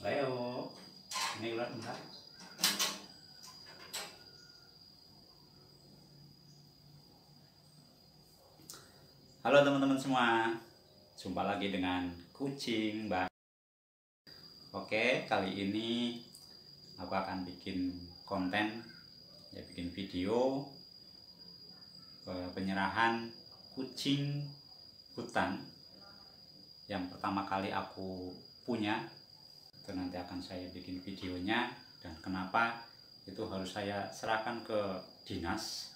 Leo, ini keluar bentar. Halo teman-teman semua, jumpa lagi dengan kucing Mbak. Oke, kali ini aku akan bikin konten, ya bikin video penyerahan kucing hutan yang pertama kali aku punya. Itu nanti akan saya bikin videonya, dan kenapa itu harus saya serahkan ke dinas,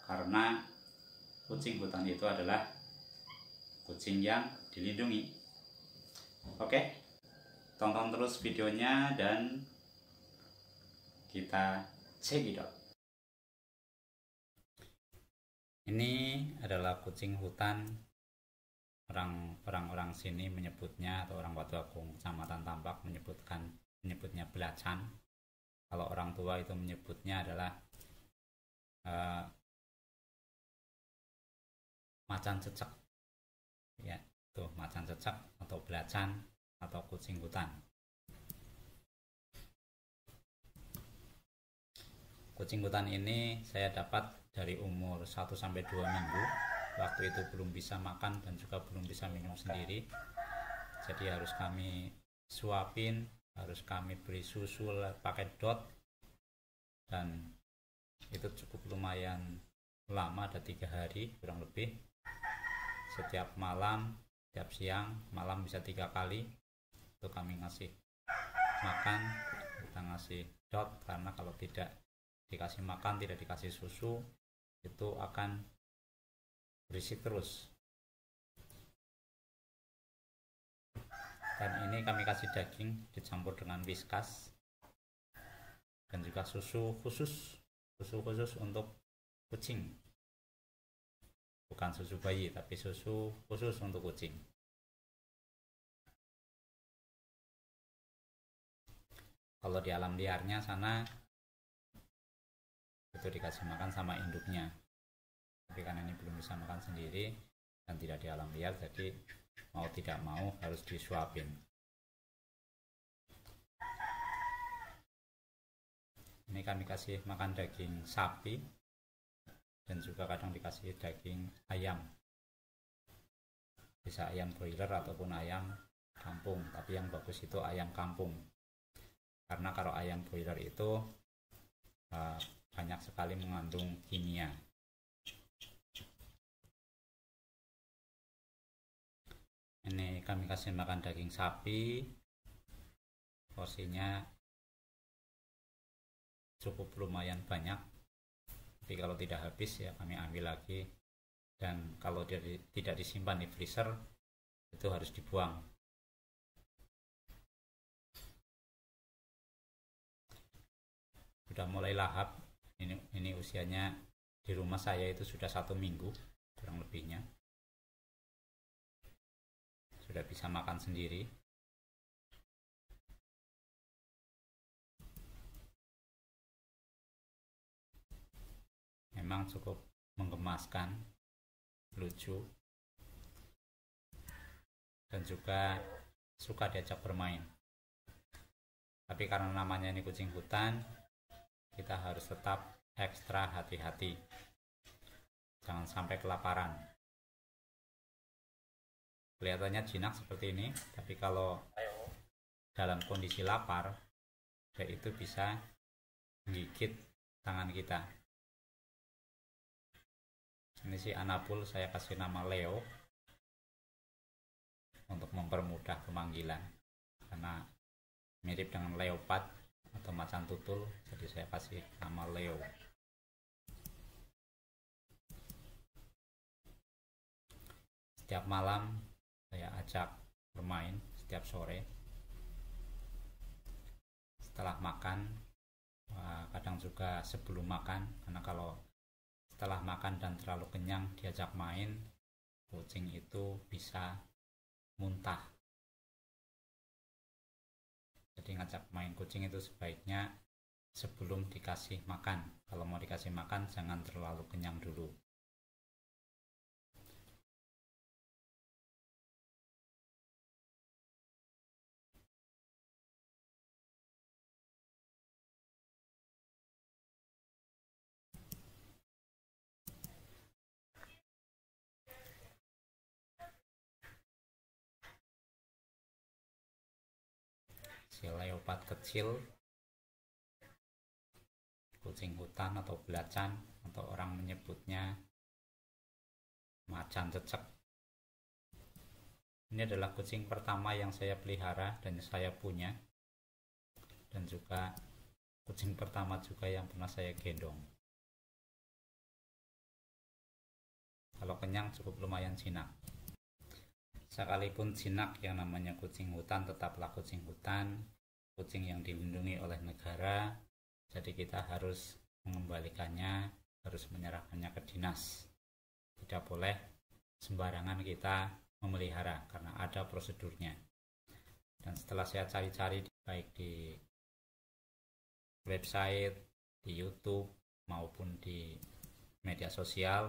karena kucing hutan itu adalah kucing yang dilindungi. Oke, tonton terus videonya dan kita cekidot. Ini adalah kucing hutan. Orang-orang sini menyebutnya, atau orang Batu Agung Kecamatan Tambak menyebutnya belacan. Kalau orang tua itu menyebutnya adalah macan cecek, ya tuh, macan cecek atau belacan atau kucing hutan. Kucing hutan ini saya dapat dari umur 1-2 minggu. Waktu itu belum bisa makan dan juga belum bisa minum sendiri, jadi harus kami suapin, harus kami beri susu pakai dot, dan itu cukup lumayan lama, ada 3 hari kurang lebih. Setiap malam, setiap siang, malam bisa 3 kali itu kami ngasih makan, kita ngasih dot, karena kalau tidak dikasih makan, tidak dikasih susu, itu akan berisik terus. Dan ini kami kasih daging dicampur dengan Whiskas, dan juga susu khusus untuk kucing, bukan susu bayi tapi susu khusus untuk kucing. Kalau di alam liarnya sana itu dikasih makan sama induknya, tapi karena ini belum bisa makan sendiri dan tidak di alam liar, jadi mau tidak mau harus disuapin. Ini kami kasih makan daging sapi dan juga kadang dikasih daging ayam, bisa ayam broiler ataupun ayam kampung, tapi yang bagus itu ayam kampung, karena kalau ayam broiler itu banyak sekali mengandung kimia. Ini kami kasih makan daging sapi, porsinya cukup lumayan banyak, tapi kalau tidak habis ya kami ambil lagi, dan kalau dia tidak disimpan di freezer itu harus dibuang. Sudah mulai lahap, ini usianya di rumah saya itu sudah 1 minggu kurang lebihnya, sudah bisa makan sendiri. Memang cukup menggemaskan, lucu, dan juga suka diajak bermain. Tapi karena namanya ini kucing hutan, kita harus tetap ekstra hati-hati, jangan sampai kelaparan. Kelihatannya jinak seperti ini, tapi kalau dalam kondisi lapar, dia itu bisa menggigit tangan kita. Ini si Anapul saya kasih nama Leo untuk mempermudah pemanggilan, karena mirip dengan leopard atau macan tutul, jadi saya kasih nama Leo. Setiap malam saya ajak bermain, setiap sore setelah makan, kadang juga sebelum makan, karena kalau setelah makan dan terlalu kenyang diajak main, kucing itu bisa muntah. Jadi ngajak main kucing itu sebaiknya sebelum dikasih makan. Kalau mau dikasih makan jangan terlalu kenyang dulu. si leopard kecil, kucing hutan atau belacan, atau orang menyebutnya macan cecek. Ini adalah kucing pertama yang saya pelihara dan saya punya, dan juga kucing pertama juga yang pernah saya gendong. Kalau kenyang cukup lumayan jinak. Sekalipun jinak, yang namanya kucing hutan tetaplah kucing hutan, kucing yang dilindungi oleh negara. Jadi kita harus mengembalikannya, harus menyerahkannya ke dinas. Tidak boleh sembarangan kita memelihara karena ada prosedurnya. Dan setelah saya cari-cari baik di website, di YouTube maupun di media sosial,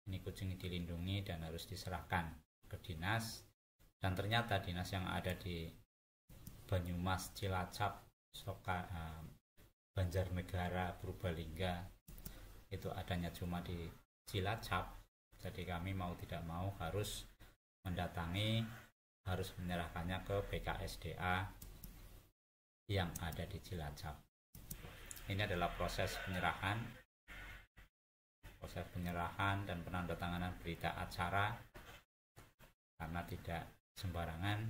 ini kucing dilindungi dan harus diserahkan ke dinas. Dan ternyata dinas yang ada di Banyumas, Cilacap, Banjarnegara, Purbalingga itu adanya cuma di Cilacap. Jadi kami mau tidak mau harus mendatangi, harus menyerahkannya ke BKSDA yang ada di Cilacap. Ini adalah proses penyerahan dan penandatanganan berita acara, karena tidak sembarangan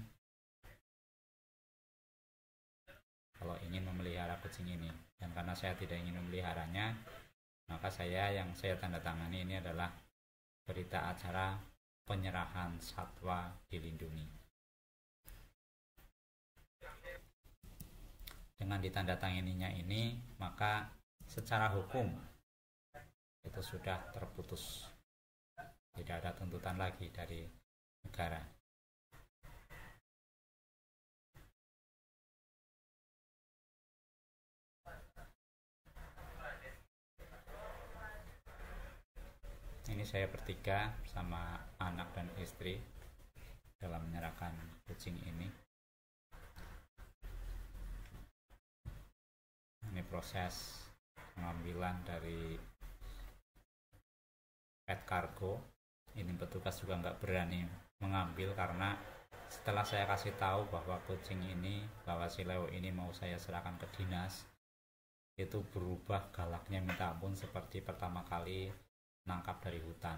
kalau ingin memelihara kucing ini. Dan karena saya tidak ingin memeliharanya, maka yang saya tanda tangani ini adalah berita acara penyerahan satwa dilindungi. Dengan ditandatanganinya ini, maka secara hukum itu sudah terputus. Tidak ada tuntutan lagi dari negara. Ini saya bertiga sama anak dan istri dalam menyerahkan kucing ini. Ini proses pengambilan dari pet cargo. Ini petugas juga nggak berani mengambil karena setelah saya kasih tahu bahwa kucing ini, bahwa si Leo ini mau saya serahkan ke dinas, itu berubah galaknya minta ampun, seperti pertama kali nangkap dari hutan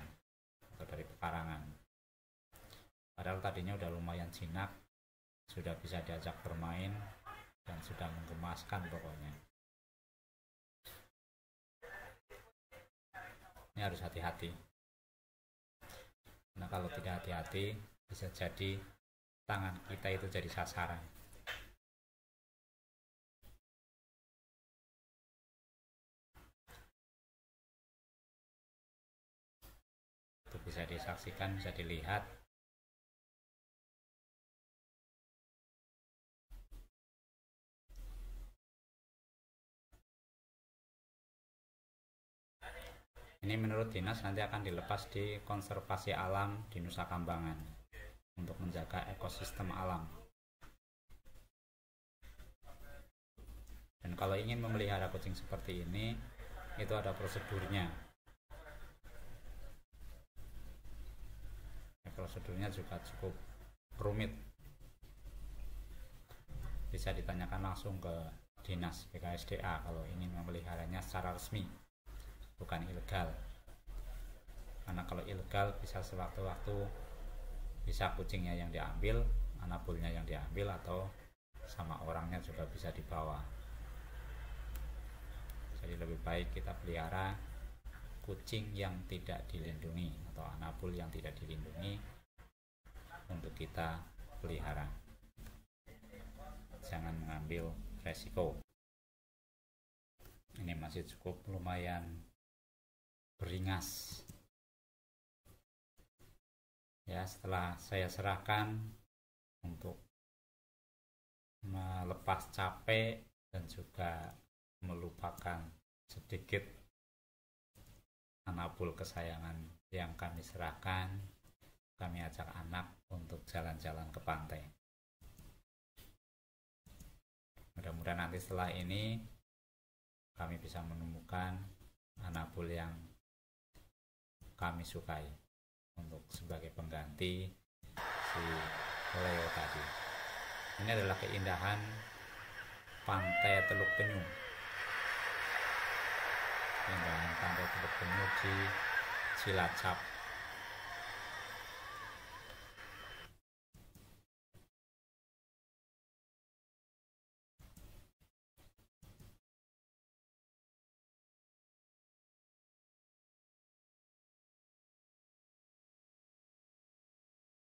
atau dari pekarangan. Padahal tadinya udah lumayan jinak, sudah bisa diajak bermain dan sudah menggemaskan pokoknya. Ini harus hati-hati. Nah, kalau tidak hati-hati bisa jadi tangan kita itu jadi sasaran. Itu bisa disaksikan, bisa dilihat. Ini menurut dinas nanti akan dilepas di konservasi alam di Nusa Kambangan untuk menjaga ekosistem alam. Dan kalau ingin memelihara kucing seperti ini, itu ada prosedurnya. Prosedurnya juga cukup rumit. Bisa ditanyakan langsung ke dinas BKSDA kalau ingin memeliharanya secara resmi, bukan ilegal. Karena kalau ilegal bisa sewaktu-waktu bisa kucingnya yang diambil, anabulnya yang diambil, atau sama orangnya juga bisa dibawa. Jadi lebih baik kita pelihara kucing yang tidak dilindungi atau anabul yang tidak dilindungi untuk kita pelihara. Jangan mengambil resiko. Ini masih cukup lumayan beringas. Ya, setelah saya serahkan untuk melepas capek dan juga melupakan sedikit anabul kesayangan yang kami serahkan, kami ajak anak untuk jalan-jalan ke pantai. Mudah-mudahan nanti setelah ini kami bisa menemukan anabul yang kami sukai untuk sebagai pengganti si Leo tadi. Ini adalah keindahan Pantai Teluk Penyu. Pantai Teluk Penyu di Cilacap.